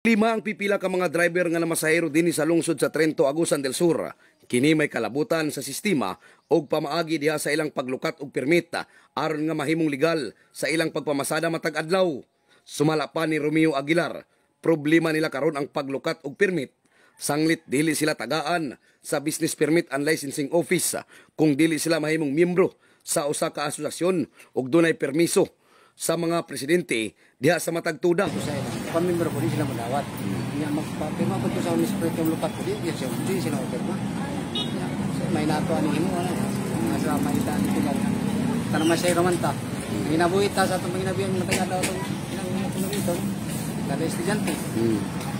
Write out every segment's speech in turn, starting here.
Lima ang pipila ka mga driver nga namasahero dinhi sa lungsod sa Trento, Agusan del Sur. Kini may kalabutan sa sistema og pamaagi diha sa ilang paglukat og permit aron nga mahimong legal sa ilang pagpamasada matag adlaw. Sumala pa ni Romeo Aguilar, problema nila karon ang paglukat og permit. Sanglit dili sila tagaan sa Business Permit and Licensing Office kung dili sila mahimong miyembro sa usa ka asosasyon ug dunay permiso sa mga presidente diha sa matag tuda. Pamimero ko din sila madawat. Magpapirma po sa unispreto yung lupat ko din, hindi sila magpirma. May nato ani mo, mga sa maitaan sila. Tanang masaya naman ta. Ginabuhit ta sa itong panginabihan na taga daw itong pinag ito. Kada estudyante.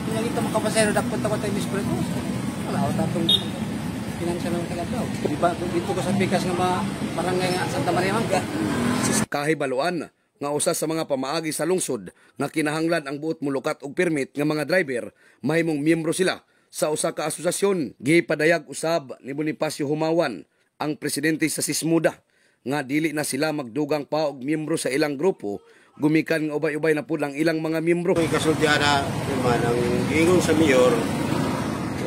Pinagita makapasayro, dapat ako tayo unispreto. Wala ako tatong financial ng taga daw. Dito ko sa pikas nga barangay nga Santa Maria Mangga. Kahibaluan nga usa sa mga pamaagi sa lungsod nga kinahanglan ang buot mulukat og permit nga mga driver mahimong miyembro sila sa usa ka asosasyon. Gipadayag usab ni Bonifacio Humawan, ang presidente sa Sismuda, nga dili na sila magdugang pa og miyembro sa ilang grupo gumikan nga ubay-ubay na pud ang ilang mga miyembro. Kasultihan na naman ang giingon sa mayor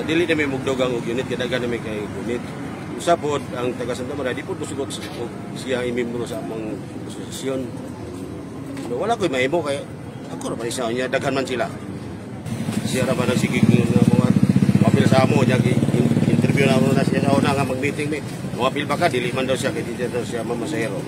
dili na may magdugang og unit kadagan na may kay unit. Usapod ang taga Santa Maria di pud sugot siya ay miyembro sa among asosasyon. Wala ko'y mahimo kaya ako na panisa niya, daghan man sila. Siya na ba nagsigig ng mga mapil sa amo, interview na muna siya sa una nga mag-meeting ni. Mapil ba ka, dili man daw siya, kaya di daw siya mamasahero.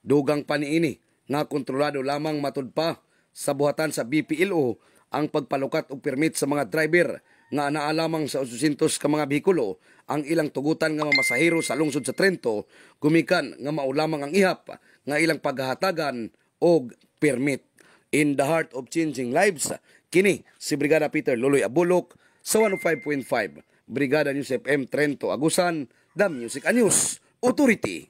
Dugang paniini nga kontrolado lamang matud pa sa buhatan sa BPLO ang pagpalukat og permit sa mga driver nga anaa lamang sa 800 ka mga bihikulo ang ilang tugutan nga mamasahero sa lungsod sa Trento, gumikan nga mao lamang ang ihap nga ilang paghahatagan og permit. In the heart of changing lives, kini si Brigada Peter Loloy Abulok sa 105.5 Brigada News FM Trento, Agusan, The Music and News Authority.